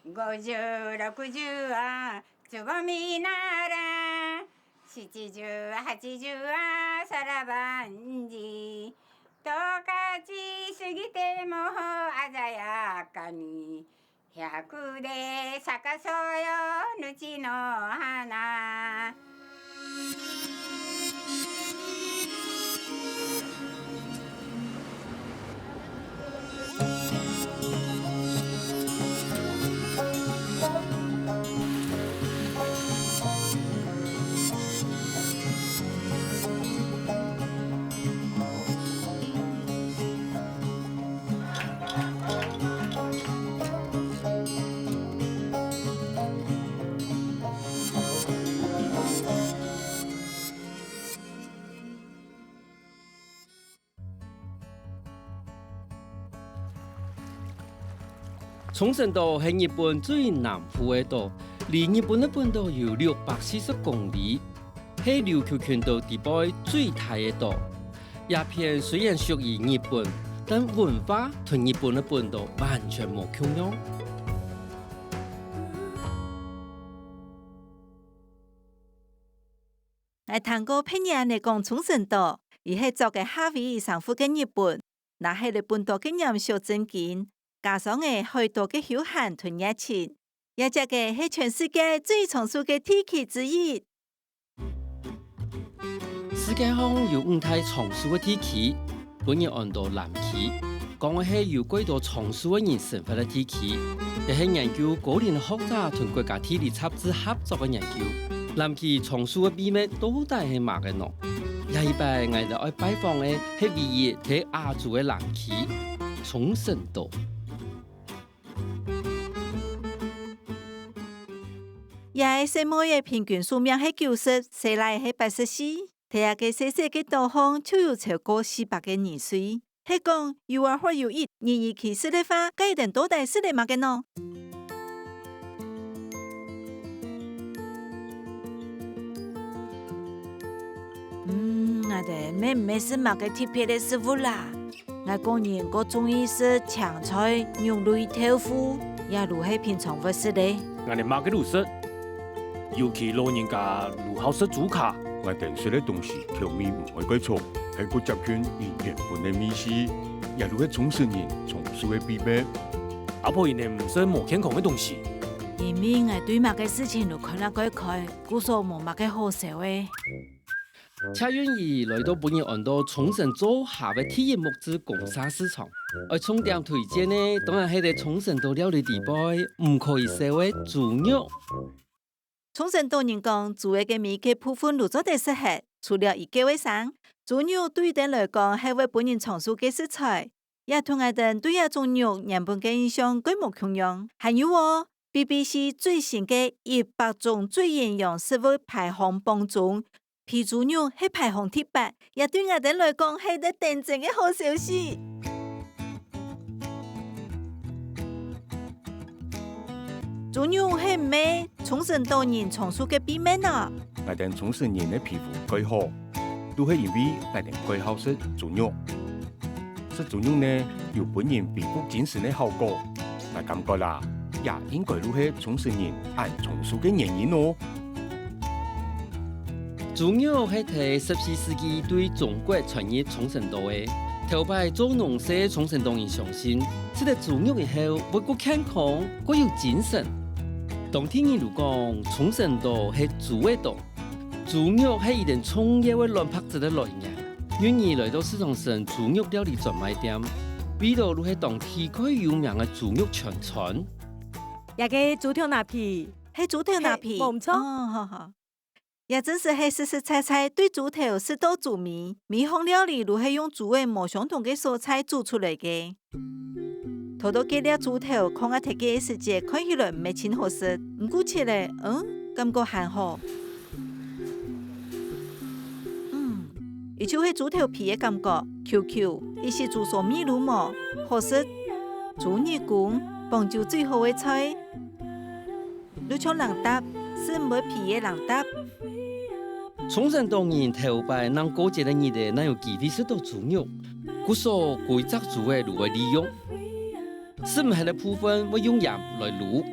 50、60はつぼみなら、70、80はさらばんじ。十勝過ぎても鮮やかに、100で咲かそうよ、主の花。冲绳岛是日本最南部的岛，离日本的本岛有640公里，是琉球群岛地区最大的岛。鸦片虽然属于日本，但文化同日本的本岛完全无共样。我谈过偏远的讲冲绳岛，伊是做个夏威夷上附近日本，那係日本岛嘅人小正經。加上嘅許多嘅休閒同熱情，也只嘅係全世界最長壽嘅地區之一。世界上有5大長壽嘅地區，本日按到南區，講嘅係有幾多長壽嘅人生活嘅地區，亦係研究高齡學者同國家地理雜誌合作嘅研究。南區長壽嘅秘密到底係乜嘅呢？下一擺我哋愛拜訪嘅係唯一喺亞洲嘅南區沖繩島。也世界嘅平均壽命係90，世來係84。睇下嘅細細嘅島方就有超過400嘅年歲。係講有話或有一，然而其實嘅話，該定到底是嚟乜嘅呢？我哋咩是乜嘅特別嘅食物啦？我個人個中意食青菜、肉類、豆腐，也如係平常不食咧。我哋乜嘅都食。尤其老人家如好食豬卡，我定食嘅東西口味唔會改錯，係個接近原本嘅味思，也如係沖繩人從事嘅必備。阿婆因哋唔食冇健康嘅東西，因為我對乜嘅事情都看得開開，故所冇乜嘅好笑嘅。且願意來到本日按到沖繩做下嘅體驗木質公沙市場，而重點推薦呢，當然係喺沖繩島料理地區唔可以少嘅豬肉。沖繩島人講，豬嘅味嘅部分都做得適合，除了一個為上，豬肉對佢哋來講係為本人長壽嘅食材，也同我哋對一種肉原本嘅印象舉目共樣。還有BBC 最新嘅100種最營養食物排行榜中，皮豬肉係排行第8，也對我哋來講係個真正嘅好消息。豬肉係咩？沖繩島人長壽嘅秘密呢？我哋沖繩人嘅皮膚改好，都係因為我哋改好食豬肉。食豬肉呢，有本人皮膚緊實嘅效果。我感覺啦，也應該都係沖繩人愛長壽嘅原因哦。豬肉係喺14世紀對中國傳入沖繩島嘅。頭擺做農事沖繩島人相信，食咗豬肉以後會更健康，更有精神。當天人就講，沖繩島係豬嘅島，豬肉係一定重要嘅卵白質嘅來源。願意來到市場上豬肉料理專賣店，味道都係當地區有名嘅豬肉全傳。也嘅豬條拿皮，係豬條拿皮，冇錯。好。也真是係實實在在對豬頭是到豬味，每項料理都係用豬嘅冇相同嘅蔬菜煮出來嘅。頭到幾粒豬頭，看我睇嘅時節，看起來唔係真好食，唔過吃咧，感覺還好。而且係豬頭皮嘅感覺 ，QQ， 一是豬手米魯毛，好食。豬耳公，幫酒最好嘅菜，你像冷搭，是冇皮嘅冷搭。沖繩島人頭擺能過節嘅日子，能有機會食到豬肉，故所規則豬嘅如何利用。是唔係嘅部分會用鹽來滷，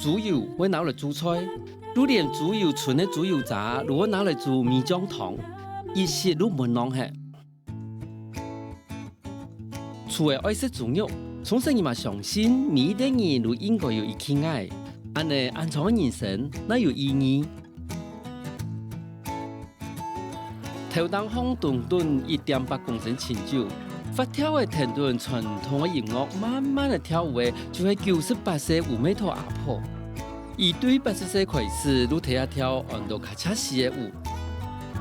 猪油会拿来煮菜，如连猪油纯的猪油渣，如果拿来煮米浆汤，一些都没弄下。除了爱食猪肉，从小人嘛相信每一个人都应该有一颗爱，安尼安藏的人生那有意义。头当红顿顿1.8公升清酒。发跳的藤顿传统的音乐，慢慢的跳舞的就是98岁吴美桃阿婆。伊对80岁开始都睇下跳按照卡恰西的舞，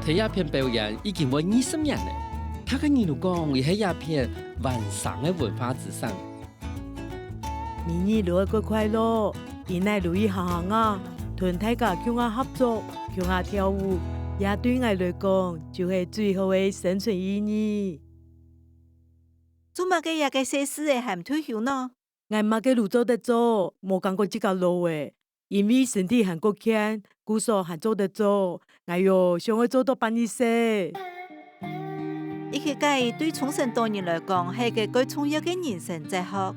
睇下片表演已经有20年了。他跟人都讲，伊係一片完善的文化资产。明年如果快乐，伊乃如意行行啊，同大家共下合作，共下跳舞，也對我來講就是最好的生存意義。做乜嘅也嘅寫詩嘅係唔退休呢？我媽嘅路做得做，冇講過這條路嘅，因為身體還夠強，故所還做得做。哎喲，想要做到80歲。伊個計對從神多人來講係個最重要嘅人生哲學。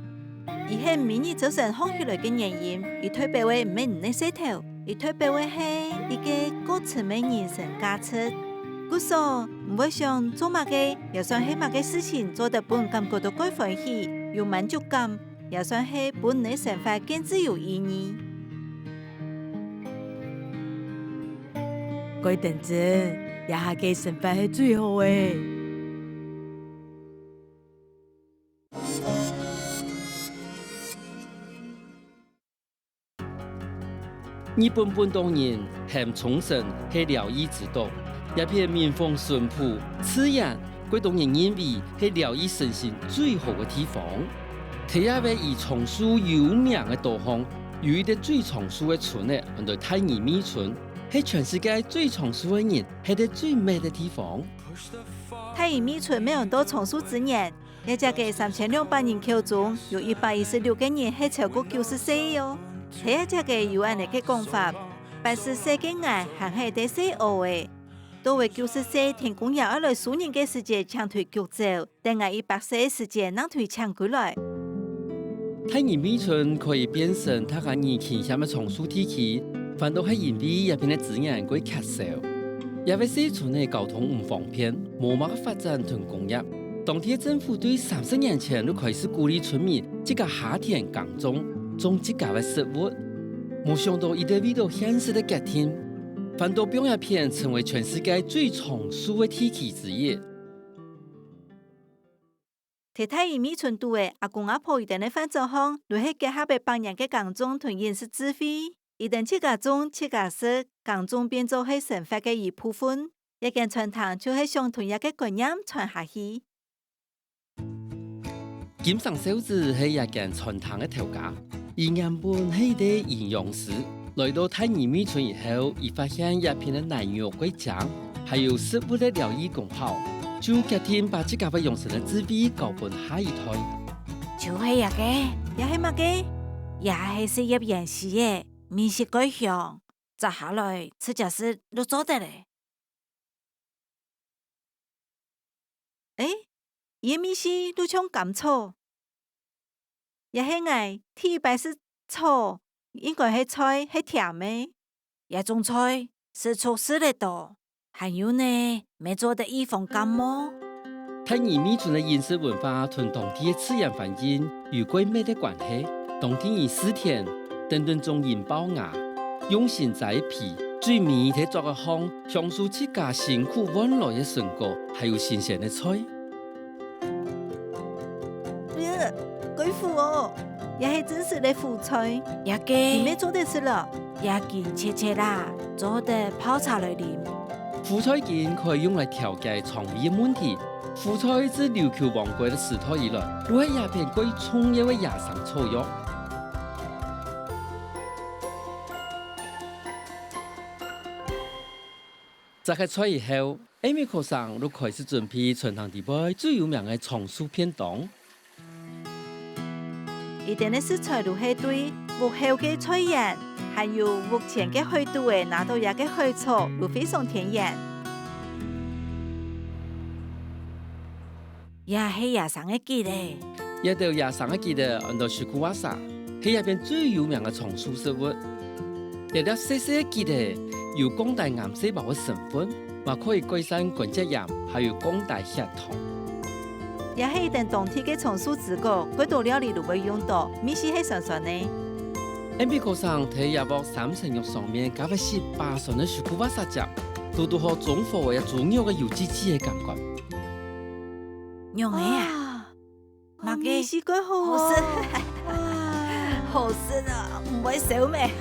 伊係每日早晨放學來嘅原因，伊特別為唔係唔洗頭，伊特別為係伊個高層嘅人生價值。故所唔會想做乜嘅，又想係乜嘅事情做得本感覺到該歡喜，有滿足感，又想係本你生活更自有意義。該認真，也係嘅生活係最好嘅。日本本島人嫌沖繩係療癒之島。一片民風淳樸、自然，廣東人認為係療癒身心最好嘅地方。睇下位以松樹有名嘅島項，有一個最松樹嘅村咧，叫做太乙美村，係全世界最松樹嘅人，係啲最美嘅地方。太乙美村沒有多松樹之年，一隻嘅3200人口中，有116個人係超過90歲喲。睇一隻嘅有安尼嘅講法，80歲嘅人還係得死學嘅。到為90歲，天公爺來數年嘅時間搶退腳走，等我100歲嘅時間讓退搶過來。太乙美村可以變成他個年輕下嘅松樹地區，反倒係因為一片嘅資源過缺少，因為社村嘅交通唔方便，冇乜發展同工業。當地政府對30年前就開始鼓勵村民自家下田耕種，種自家嘅食物，冇想到伊哋遇到現實嘅決定。反倒變一片成為全世界最松樹的地區之一。喺太乙美村住嘅阿公阿婆，伊哋嘅飯桌上，都係結合嘅幫人嘅耕種同飲食智慧，伊哋自家種自家食，耕種變做係生活嘅一部分。一件傳統就係相同一個觀念傳下去。金生小子係一件傳統嘅頭家，伊原本係一個營養師。來到太乙美村以後，伊發現一片嘅南藥歸醬，還有食物嘅療癒功效，就決定把自家嘅養生嘅智慧交俾下一代。就係一個，也係乜嘅，也係事業演習嘅，面試改向，接下來這件事都做得嘞。誒，伊面試都像甘草，也係嗌天白是草。應該係菜係甜嘅，一種菜是出事得多，還有呢，未做得預防感冒。太乙美村嘅飲食文化同當地嘅自然環境有鬼咩嘅關係。當地以絲田、等等種鹽包芽，用心栽培，最美嘅做個項，享受自家辛苦換來嘅成果，還有新鮮嘅菜。鬼苦哦！也係真實的苦菜，一個你咩做得吃了？一件切切啦，做得泡茶來啉。苦菜根可以用來調解腸胃嘅問題。苦菜自琉球王國嘅時代以來，都係一片最重要嘅野生草藥。摘開菜以後，艾美克上都開始準備全塘地區最有名嘅松樹片檔。伊哋嘅食材都係對木後嘅菜園，還有目前嘅海島嘅拿到也嘅海草，都非常天然。也係野生嘅雞咧，一道野生嘅雞的，按照樹庫瓦沙，係是一边最有名的松树食物。一粒细细的基地有广大癌细胞的成分，也可以改善关节炎，还有广大血糖。也是一定当天嘅松树子果，嗰道料理就會用到，米是係酸酸呢。喺美國上睇一包3層肉上面加入8酸的樹苦瓦沙汁，都好中和嘅豬肉嘅油脂嘅感覺。用嘅啊，麥嘅是鬼好食，好食啊，唔會少咩。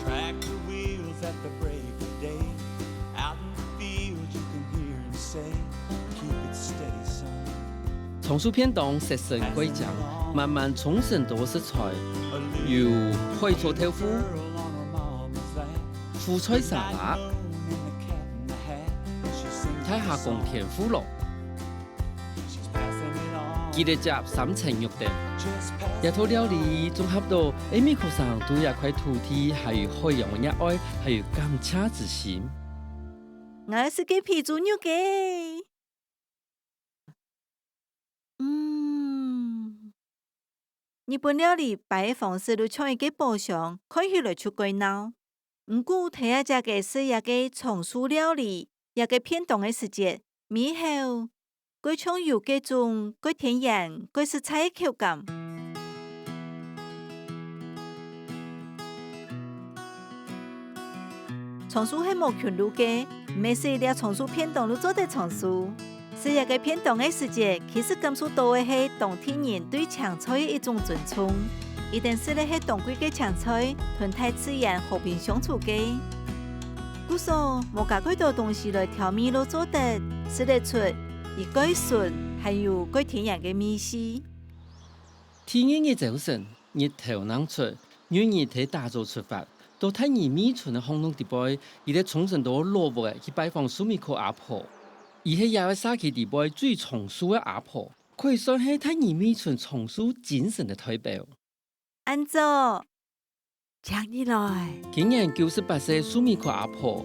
Tractor wheels at the break of day. Out in the field, you can hear him say, "Keep it steady, son." 松树片當食神歸醬，慢慢重生到食材，有海草豆腐、 Girl on her mama's lap. 蔬菜沙拉、 And the cat in the hat. She sings 睇下共甜腐肉、 she's passing it on. 記得夾3層肉等。 Just pass 一套料理綜合到喺美國上都有塊土地，還有海洋嘅熱愛，還有感謝之心。我是嘅皮豬肉嘅。日本料理擺嘅方式都像一個包廂，看起來就鬼鬧。唔過睇下只嘅是一個松樹料理，一個片段嘅時節，味好，佢像有嗰種佢天然，佢食材嘅口感。松樹係冇全路嘅，唔係是一粒松樹片段都做得松樹。是一個片段嘅時節，其實感受到嘅係當地人對青菜嘅一種尊重，一定是咧係當季嘅青菜同大自然和平相處嘅。故所冇加許多東西來調味都做得，食得出而改順，還有改天然嘅味絲。天然嘅早晨，日頭能出，願意睇大早出發，到睇二米寸嘅烘焙地杯，而喺重生到羅布嘅去拜訪蘇美克阿婆。而喺廿沙期地杯最松樹嘅阿婆，可以算係睇二米寸松樹精神嘅代表。安坐，請你來。今年98歲蘇美克阿婆，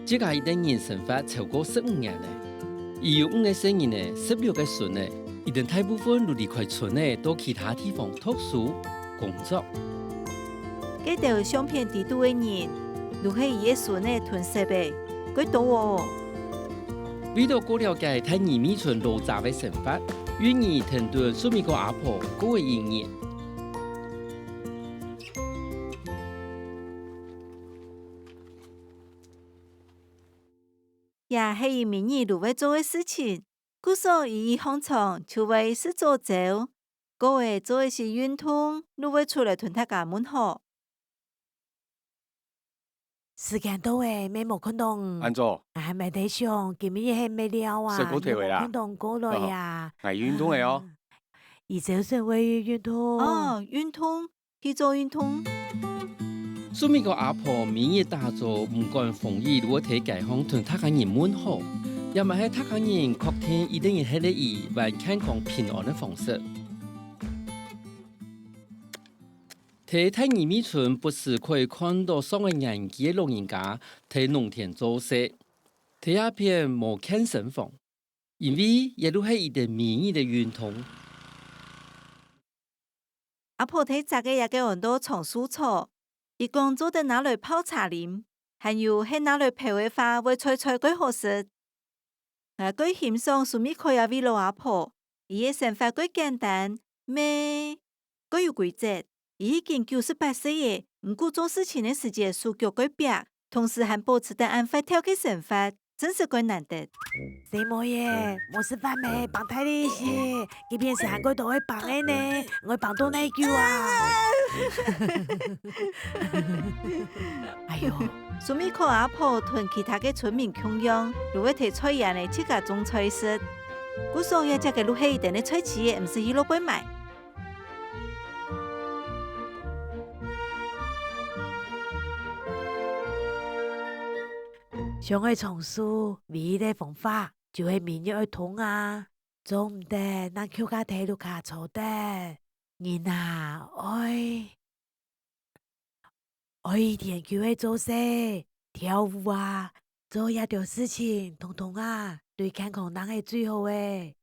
這個一代人生活超過15年咧，而有5個生人咧，16個孫咧，一定大部分都離開村咧，到其他地方讀書工作。嗰條相片地度嘅人，都係伊嘅孫咧囤設備，佢多哦。為了過了解睇二米村老雜嘅生活，願意聽到蘇美克阿婆嗰個意見。也係以明日都會做嘅事情，故所以行場就為是做走，各位做一些運動，都會出來同大家問好。時間到誒，咩冇看到？安怎？係咪睇上？今日係咩料啊？食過體會啦看到過來呀？係運動嘅哦。而早晨會運動。哦，運動去做運動。蘇美克阿婆明日打造唔管風雨都會睇街坊同大家人問好，又咪係大家人確定一定要係咧以為健康平安嘅方式。睇睇二米村不時可以看到上個年紀嘅老人家喺農田做事，睇一片冇看身房，因為亦都係一啲民意嘅運動。阿婆睇雜嘅也嘅很多松樹草，一共做得拿來泡茶啉，還有係拿來培嘅花會脆脆幾好食。我最欣賞蘇美克也為老阿婆，伊嘅生活幾簡單，咩幾有規則。已經98歲嘅，唔過做事情嘅時節手腳幾癟，同時還保持得按發條嘅生活，真是幾難得。誰冇嘢？我食飯未？幫睇你些，這邊是韓國都會幫嘅呢，我幫到那句啊！哎呦，蘇美克阿婆同其他嘅村民共樣，如果提菜園嘅自家種菜食，故所也只嘅路係一定嘅菜市嘅，唔是去路邊買。想去松樹唯一嘅方法就係明日去通啊，做唔得，咱靠家睇到卡錯得，人啊，我一天就會做事、跳舞啊，做一條事情，通通啊，對健康人係最好嘅。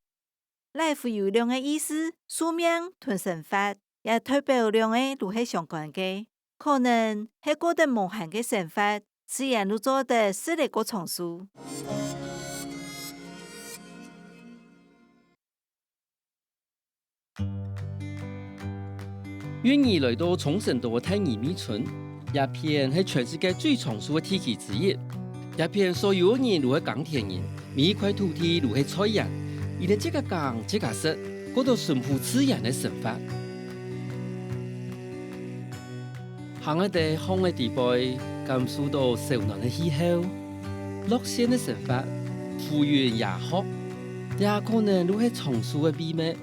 来富有两个意思，宿命同神法，也代表两个都是相关嘅。可能係過得無限嘅生活，自然都做得適力過長壽。願意來到沖繩島嘅太二美村，一片係全世界最長壽嘅地區之一。一片所有人都係耕田人，每一塊土地都係菜人，而哋即個耕即個食，過到順乎自然嘅生活。行喺地空嘅地背，感受到潮暖嘅氣候、樂善嘅生活、富裕也好，也可能都係長壽嘅秘密。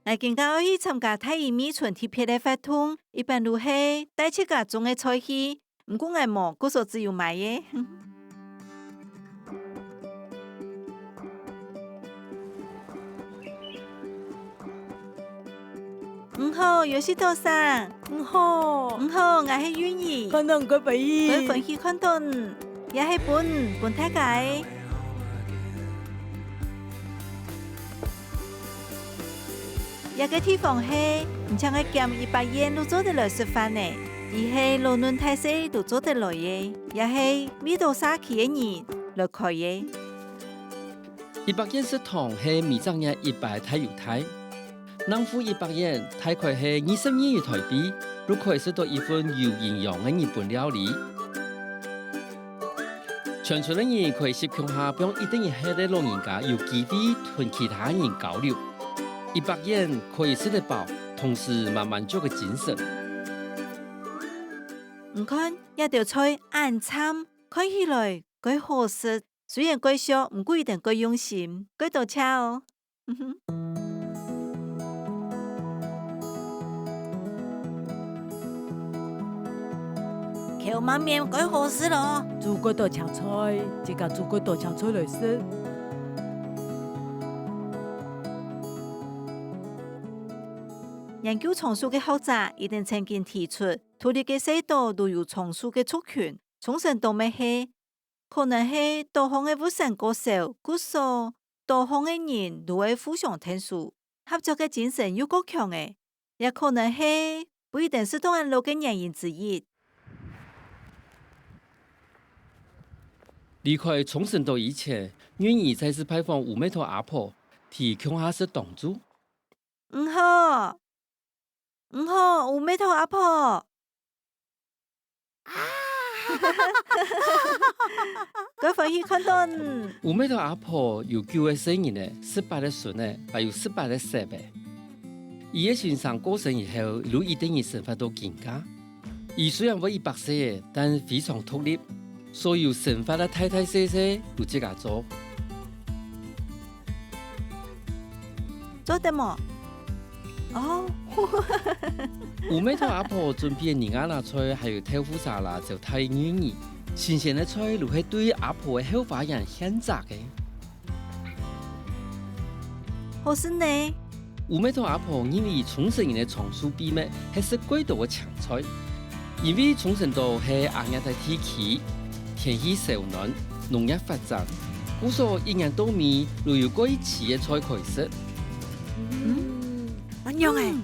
嚟更加可以參加太二美村特別嘅活動，一般都係帶出家種嘅菜去，唔過係冇，嗰數只有買嘅。好，又是多少？好，好，我係願意。可能個比佢分析看到，也係本太解。一個地方係唔像係減100元都做得來食飯呢，而係勞倫太細都做得來嘅，也係味道沙氣嘅人來開嘅。100元食堂係每張嘢100太猶太。能付100元，大概係22元台幣，都可以食到一份有營養嘅日本料理。全村嘅人可以食평下，不用一定要係啲老人家有機會同其他人交流。100元可以食得飽，同時慢慢做個精神。唔看一條菜暗參，看起來佢好食，雖然佢少，唔過一定佢用心，佢多巧哦。蕎麥麵佢好食咯，煮嗰道青菜，自家煮嗰道青菜嚟食。研究松樹嘅學者一定曾經提出，土地嘅細島都有松樹嘅族群，沖繩島咩係？可能係島方嘅物產過少，故所島方嘅人都會互相聽書，合作嘅精神又夠強嘅，也可能係不一定是同人路嘅原因之一。離開沖繩島以前，願意再次拜訪五尾頭阿婆，提鄉下食當主。唔好，五尾頭阿婆。佢回去看到五尾頭阿婆有9個生日呢，18個孫呢，還有18個孫輩。伊嘅先生過身以後，都一定要生活到健康。伊雖然冇100歲，但非常獨立。所有生活的大大小小都自家做。做得冇？哦，五尾頭阿婆準備的年亞菜還有豆腐沙拉就太願意，新鮮的菜都係對阿婆的後花園選擇的。好食呢！五尾頭阿婆因為沖繩人的長壽秘密係食貴島的青菜，因為沖繩島係亞熱帶地區。天氣潮暖，農業發展，故所一年到晚都有過一次嘅菜可以食。乜樣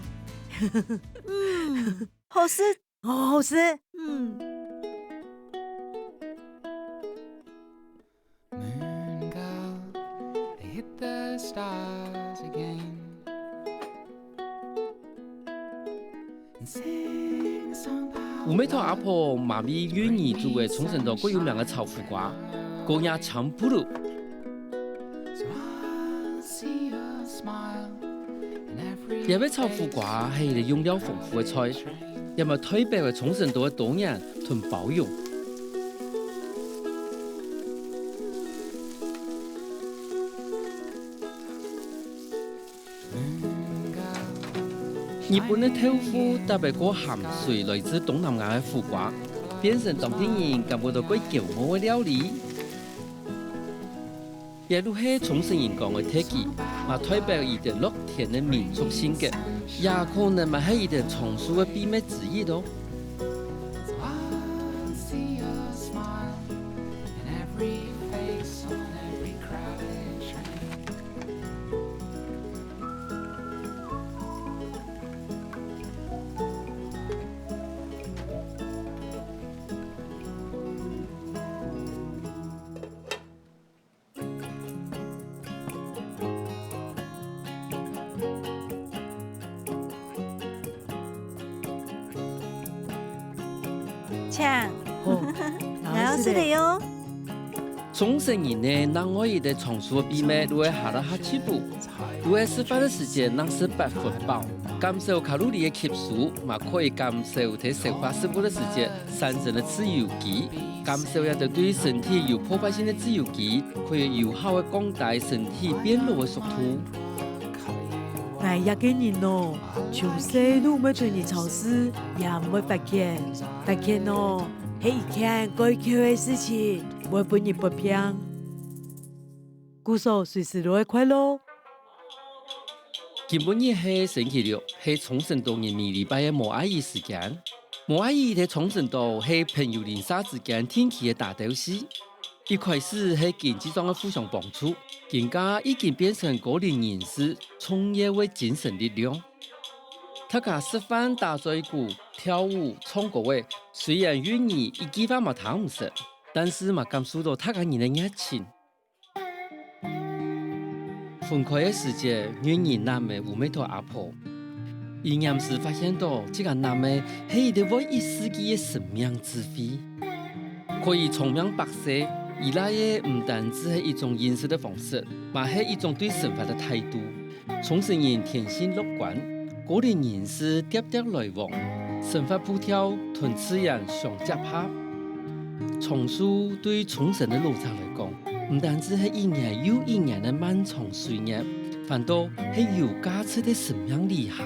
誒？好食，好食。五尾頭阿婆媽咪願意做嘅沖繩島最有名嘅炒腐瓜，高雅長不魯。因為炒腐瓜係一個用料豐富嘅菜，因為代表嘅沖繩島嘅多元同包容。日本的豆腐特別過鹹水，來自東南亞的腐瓜，變成當地人感覺到幾驕傲的料理。也都係沖繩人講的特技，嘛代表一個樂天的民族性格，也可能嘛係一個長壽的秘密之一咯。抢，哦，我是的哟。冲绳人呢，让我们的重塑秘密都会下了下几步，都会吃饭的时间让是8分饱，减少卡路里的吸收，嘛可以减少在消化食物的时间产生的自由基，减少也就对身体有破坏性的自由基，可以有效的降低身体变老的速度。我一个人哦，从细都没进入超市，也唔会发现哦，係一件该扣的事情，我本人不平。鼓手随时都会快乐。今本日是星期六，是冲绳岛人民礼拜的毛阿姨时间。毛阿姨在冲绳岛是朋友邻舍之间天气的大斗士。一开始是经济上的互相帮助，更加已经变成个人认识、创业的精神力量。大家吃饭、打水鼓、跳舞、唱歌的，虽然语言一句话嘛谈唔成，但是嘛感受到大家人的热情。分开的时间，女人男的有没头阿婆，伊暗时发现到这个男的是一个21世纪的生命智慧，可以聪明白色。依赖的唔单止是一种认识的方式，嘛是一种对生活的态度。冲绳人天性乐观，个人认识喋喋来往，生活步调同自然相结合。松树对冲绳的老宅来讲，唔单止是一年又一年的漫长岁月，反倒是有价值的生命礼行。